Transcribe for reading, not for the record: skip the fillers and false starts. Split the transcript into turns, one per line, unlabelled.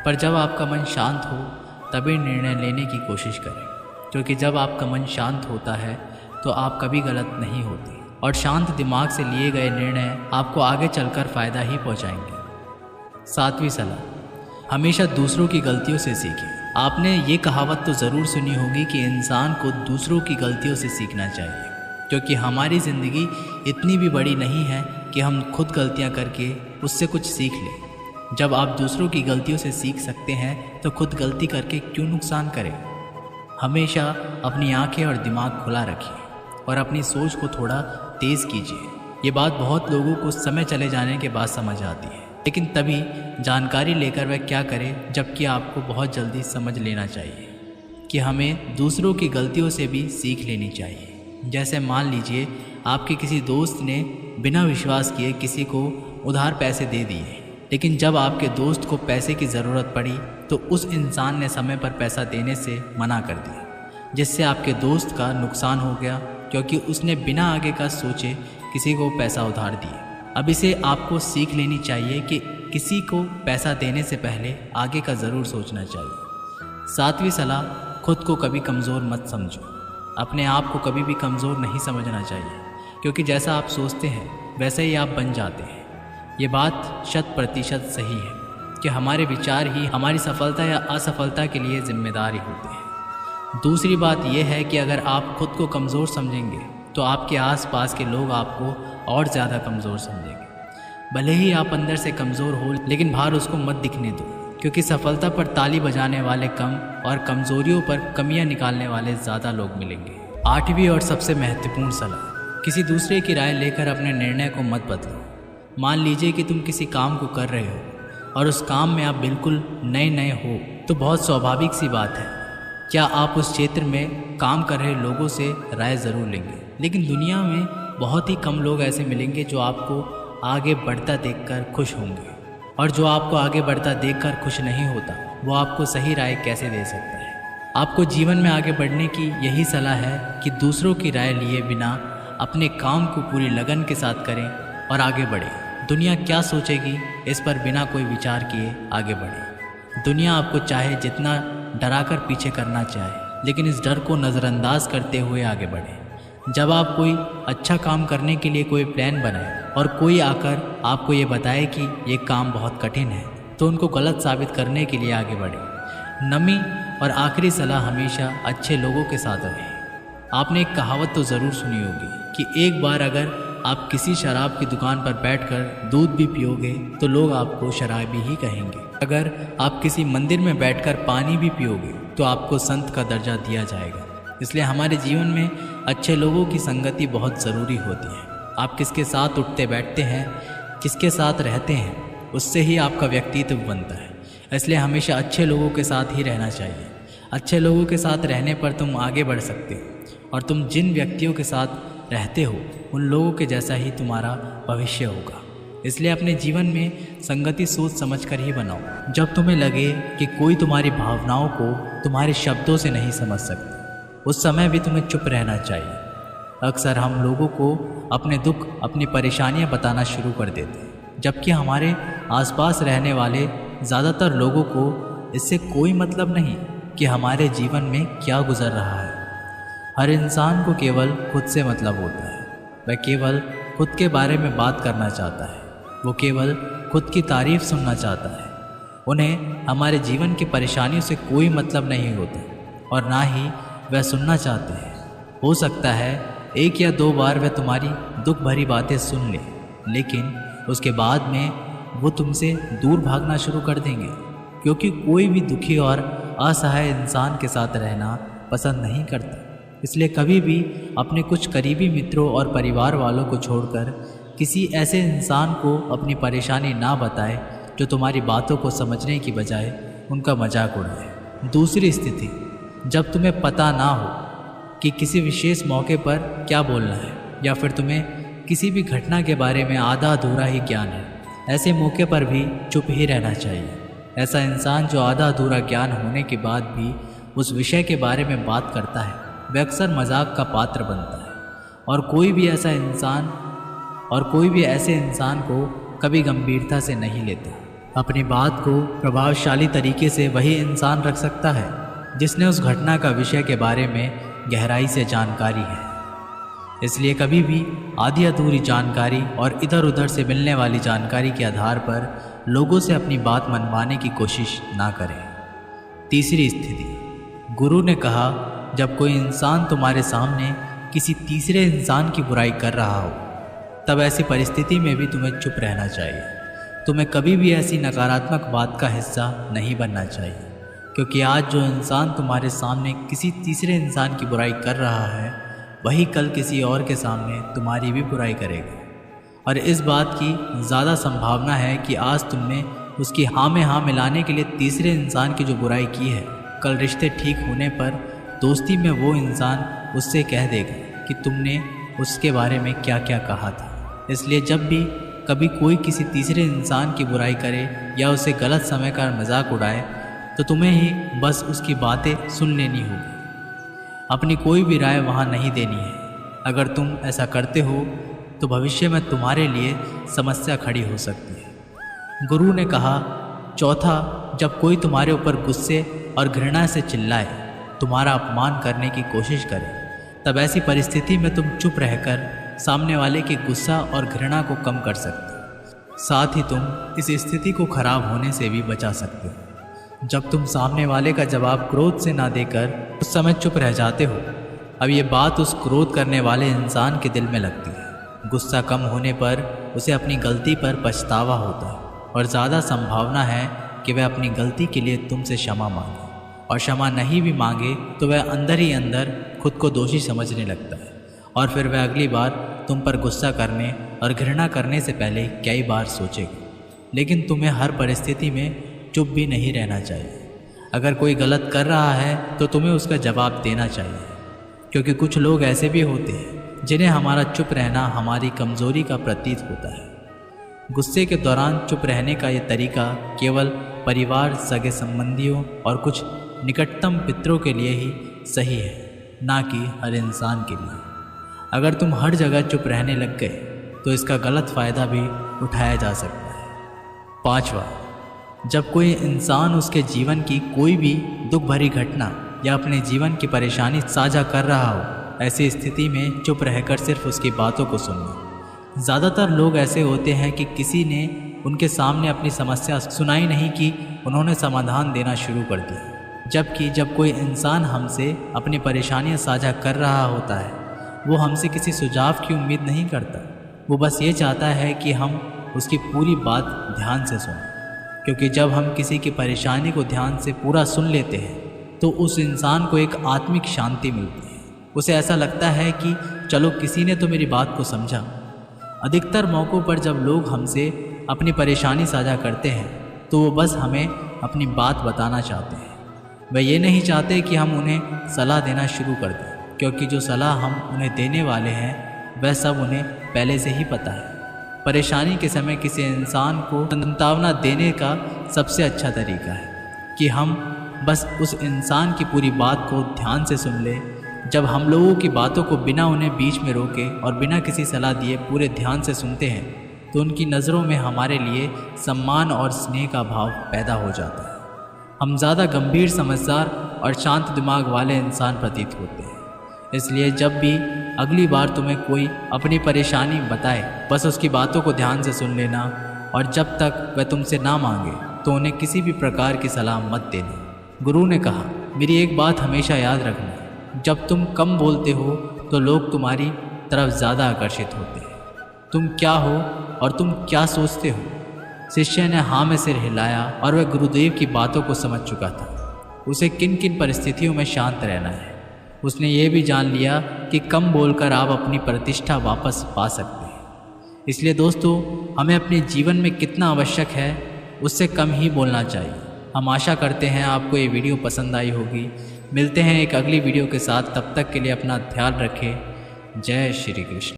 पर जब आपका मन शांत हो तभी निर्णय लेने की कोशिश करें, क्योंकि जब आपका मन शांत होता है तो आप कभी गलत नहीं होते और शांत दिमाग से लिए गए निर्णय आपको आगे चलकर फ़ायदा ही पहुंचाएंगे। 7वीं सलाह, हमेशा दूसरों की गलतियों से सीखें। आपने ये कहावत तो ज़रूर सुनी होगी कि इंसान को दूसरों की गलतियों से सीखना चाहिए, क्योंकि हमारी ज़िंदगी इतनी भी बड़ी नहीं है कि हम खुद गलतियाँ करके उससे कुछ सीख लें। जब आप दूसरों की गलतियों से सीख सकते हैं तो खुद गलती करके क्यों नुकसान करें। हमेशा अपनी आंखें और दिमाग खुला रखिए और अपनी सोच को थोड़ा तेज़ कीजिए। ये बात बहुत लोगों को समय चले जाने के बाद समझ आती है, लेकिन तभी जानकारी लेकर वह क्या करें जबकि आपको बहुत जल्दी समझ लेना चाहिए कि हमें दूसरों की गलतियों से भी सीख लेनी चाहिए। जैसे मान लीजिए आपके किसी दोस्त ने बिना विश्वास किए किसी को उधार पैसे दे दिए, लेकिन जब आपके दोस्त को पैसे की ज़रूरत पड़ी तो उस इंसान ने समय पर पैसा देने से मना कर दिया, जिससे आपके दोस्त का नुकसान हो गया, क्योंकि उसने बिना आगे का सोचे किसी को पैसा उधार दिया। अब इसे आपको सीख लेनी चाहिए कि किसी को पैसा देने से पहले आगे का ज़रूर सोचना चाहिए। 7वीं सलाह, खुद को कभी कमज़ोर मत समझो। अपने आप को कभी भी कमज़ोर नहीं समझना चाहिए, क्योंकि जैसा आप सोचते हैं वैसे ही आप बन जाते हैं। ये बात 100% सही है कि हमारे विचार ही हमारी सफलता या असफलता के लिए जिम्मेदार होते हैं। दूसरी बात यह है कि अगर आप खुद को कमज़ोर समझेंगे तो आपके आसपास के लोग आपको और ज़्यादा कमज़ोर समझेंगे। भले ही आप अंदर से कमज़ोर हो, लेकिन बाहर उसको मत दिखने दो, क्योंकि सफलता पर ताली बजाने वाले कम और कमज़ोरियों पर कमियां निकालने वाले ज़्यादा लोग मिलेंगे। 8वीं और सबसे महत्वपूर्ण सलाह, किसी दूसरे की राय लेकर अपने निर्णय को मत बदलो। मान लीजिए कि तुम किसी काम को कर रहे हो और उस काम में आप बिल्कुल नए हो, तो बहुत स्वाभाविक सी बात है क्या आप उस क्षेत्र में काम कर रहे लोगों से राय ज़रूर लेंगे। लेकिन दुनिया में बहुत ही कम लोग ऐसे मिलेंगे जो आपको आगे बढ़ता देखकर खुश होंगे, और जो आपको आगे बढ़ता देखकर खुश नहीं होता वो आपको सही राय कैसे दे सकता है। आपको जीवन में आगे बढ़ने की यही सलाह है कि दूसरों की राय लिए बिना अपने काम को पूरी लगन के साथ करें और आगे बढ़ें। दुनिया क्या सोचेगी इस पर बिना कोई विचार किए आगे बढ़ें। दुनिया आपको चाहे जितना डराकर पीछे करना चाहे, लेकिन इस डर को नज़रअंदाज करते हुए आगे बढ़ें। जब आप कोई अच्छा काम करने के लिए कोई प्लान बनाए और कोई आकर आपको ये बताए कि ये काम बहुत कठिन है, तो उनको गलत साबित करने के लिए आगे बढ़ें। नवी और आखिरी सलाह, हमेशा अच्छे लोगों के साथ रहें। आपने एक कहावत तो ज़रूर सुनी होगी कि एक बार अगर आप किसी शराब की दुकान पर बैठकर दूध भी पियोगे तो लोग आपको शराबी ही कहेंगे। अगर आप किसी मंदिर में बैठकर पानी भी पियोगे तो आपको संत का दर्जा दिया जाएगा। इसलिए हमारे जीवन में अच्छे लोगों की संगति बहुत ज़रूरी होती है। आप किसके साथ उठते बैठते हैं, किसके साथ रहते हैं, उससे ही आपका व्यक्तित्व बनता है। इसलिए हमेशा अच्छे लोगों के साथ ही रहना चाहिए। अच्छे लोगों के साथ रहने पर तुम आगे बढ़ सकते हो, और तुम जिन व्यक्तियों के साथ रहते हो उन लोगों के जैसा ही तुम्हारा भविष्य होगा। इसलिए अपने जीवन में संगति सोच समझकर ही बनाओ। जब तुम्हें लगे कि कोई तुम्हारी भावनाओं को तुम्हारे शब्दों से नहीं समझ सकता, उस समय भी तुम्हें चुप रहना चाहिए। अक्सर हम लोगों को अपने दुख, अपनी परेशानियां बताना शुरू कर देते हैं, जबकि हमारे आसपास रहने वाले ज़्यादातर लोगों को इससे कोई मतलब नहीं कि हमारे जीवन में क्या गुजर रहा है। हर इंसान को केवल खुद से मतलब होता है। वह केवल खुद के बारे में बात करना चाहता है। वो केवल खुद की तारीफ सुनना चाहता है। उन्हें हमारे जीवन की परेशानियों से कोई मतलब नहीं होता, और ना ही वह सुनना चाहते हैं। हो सकता है 1 या 2 बार वह तुम्हारी दुख भरी बातें सुन ले, लेकिन उसके बाद में वो तुमसे दूर भागना शुरू कर देंगे, क्योंकि कोई भी दुखी और असहाय इंसान के साथ रहना पसंद नहीं करता। इसलिए कभी भी अपने कुछ करीबी मित्रों और परिवार वालों को छोड़कर किसी ऐसे इंसान को अपनी परेशानी ना बताए जो तुम्हारी बातों को समझने की बजाय उनका मजाक उड़ाए। दूसरी स्थिति, जब तुम्हें पता ना हो कि किसी विशेष मौके पर क्या बोलना है, या फिर तुम्हें किसी भी घटना के बारे में आधा अधूरा ही ज्ञान है, ऐसे मौके पर भी चुप ही रहना चाहिए। ऐसा इंसान जो आधा अधूरा ज्ञान होने के बाद भी उस विषय के बारे में बात करता है, वह अक्सर मजाक का पात्र बनता है, और कोई भी ऐसे इंसान को कभी गंभीरता से नहीं लेता। अपनी बात को प्रभावशाली तरीके से वही इंसान रख सकता है जिसने उस घटना का विषय के बारे में गहराई से जानकारी है। इसलिए कभी भी आधी अधूरी जानकारी और इधर उधर से मिलने वाली जानकारी के आधार पर लोगों से अपनी बात मनवाने की कोशिश ना करें। तीसरी स्थिति, गुरु ने कहा, जब कोई इंसान तुम्हारे सामने किसी तीसरे इंसान की बुराई कर रहा हो तब ऐसी परिस्थिति में भी तुम्हें चुप रहना चाहिए। तुम्हें कभी भी ऐसी नकारात्मक बात का हिस्सा नहीं बनना चाहिए, क्योंकि आज जो इंसान तुम्हारे सामने किसी तीसरे इंसान की बुराई कर रहा है वही कल किसी और के सामने तुम्हारी भी बुराई करेगा। और इस बात की ज़्यादा संभावना है कि आज तुमने उसकी हाँ में हाँ मिलाने के लिए तीसरे इंसान की जो बुराई की है, कल रिश्ते ठीक होने पर दोस्ती में वो इंसान उससे कह देगा कि तुमने उसके बारे में क्या क्या कहा था। इसलिए जब भी कभी कोई किसी तीसरे इंसान की बुराई करे या उसे गलत समय का मजाक उड़ाए तो तुम्हें ही बस उसकी बातें सुन लेनी होगी, अपनी कोई भी राय वहाँ नहीं देनी है। अगर तुम ऐसा करते हो तो भविष्य में तुम्हारे लिए समस्या खड़ी हो सकती है। गुरु ने कहा, चौथा, जब कोई तुम्हारे ऊपर गुस्से और घृणा से चिल्लाए, तुम्हारा अपमान करने की कोशिश करे, तब ऐसी परिस्थिति में तुम चुप रहकर सामने वाले के गुस्सा और घृणा को कम कर सकते हो। साथ ही तुम इस स्थिति को खराब होने से भी बचा सकते हो जब तुम सामने वाले का जवाब क्रोध से ना देकर उस समय चुप रह जाते हो। अब ये बात उस क्रोध करने वाले इंसान के दिल में लगती है। गुस्सा कम होने पर उसे अपनी गलती पर पछतावा होता है और ज़्यादा संभावना है कि वह अपनी गलती के लिए तुमसे क्षमा मांगे, और क्षमा नहीं भी मांगे तो वह अंदर ही अंदर खुद को दोषी समझने लगता है और फिर वह अगली बार तुम पर गुस्सा करने और घृणा करने से पहले कई बार सोचेगा। लेकिन तुम्हें हर परिस्थिति में चुप भी नहीं रहना चाहिए। अगर कोई गलत कर रहा है तो तुम्हें उसका जवाब देना चाहिए, क्योंकि कुछ लोग ऐसे भी होते हैं जिन्हें हमारा चुप रहना हमारी कमज़ोरी का प्रतीत होता है। गुस्से के दौरान चुप रहने का ये तरीका केवल परिवार, सगे संबंधियों और कुछ निकटतम पितरों के लिए ही सही है, ना कि हर इंसान के लिए। अगर तुम हर जगह चुप रहने लग गए तो इसका गलत फ़ायदा भी उठाया जा सकता है। पांचवा, जब कोई इंसान उसके जीवन की कोई भी दुख भरी घटना या अपने जीवन की परेशानी साझा कर रहा हो, ऐसी स्थिति में चुप रहकर सिर्फ उसकी बातों को सुनना। ज़्यादातर लोग ऐसे होते हैं कि किसी ने उनके सामने अपनी समस्या सुनाई नहीं कि उन्होंने समाधान देना शुरू कर दिया। जबकि जब कोई इंसान हमसे अपनी परेशानियां साझा कर रहा होता है, वो हमसे किसी सुझाव की उम्मीद नहीं करता। वो बस ये चाहता है कि हम उसकी पूरी बात ध्यान से सुनें, क्योंकि जब हम किसी की परेशानी को ध्यान से पूरा सुन लेते हैं तो उस इंसान को एक आत्मिक शांति मिलती है। उसे ऐसा लगता है कि चलो किसी ने तो मेरी बात को समझा। अधिकतर मौक़ों पर जब लोग हमसे अपनी परेशानी साझा करते हैं तो वो बस हमें अपनी बात बताना चाहते हैं। वे ये नहीं चाहते कि हम उन्हें सलाह देना शुरू कर दें, क्योंकि जो सलाह हम उन्हें देने वाले हैं वह सब उन्हें पहले से ही पता है। परेशानी के समय किसी इंसान को सांत्वना देने का सबसे अच्छा तरीका है कि हम बस उस इंसान की पूरी बात को ध्यान से सुन लें। जब हम लोगों की बातों को बिना उन्हें बीच में रोके और बिना किसी सलाह दिए पूरे ध्यान से सुनते हैं तो उनकी नज़रों में हमारे लिए सम्मान और स्नेह का भाव पैदा हो जाता है। हम ज़्यादा गंभीर, समझदार और शांत दिमाग वाले इंसान प्रतीत होते हैं। इसलिए जब भी अगली बार तुम्हें कोई अपनी परेशानी बताए, बस उसकी बातों को ध्यान से सुन लेना, और जब तक वह तुमसे ना मांगे तो उन्हें किसी भी प्रकार की सलाह मत देना। गुरु ने कहा, मेरी एक बात हमेशा याद रखना, जब तुम कम बोलते हो तो लोग तुम्हारी तरफ ज़्यादा आकर्षित होते हैं। तुम क्या हो और तुम क्या सोचते हो? शिष्य ने हाँ में सिर हिलाया और वह गुरुदेव की बातों को समझ चुका था। उसे किन किन परिस्थितियों में शांत रहना है। उसने ये भी जान लिया कि कम बोलकर आप अपनी प्रतिष्ठा वापस पा सकते हैं। इसलिए दोस्तों, हमें अपने जीवन में कितना आवश्यक है उससे कम ही बोलना चाहिए। हम आशा करते हैं आपको ये वीडियो पसंद आई होगी। मिलते हैं एक अगली वीडियो के साथ, तब तक के लिए अपना ख्याल रखें। जय श्री कृष्ण।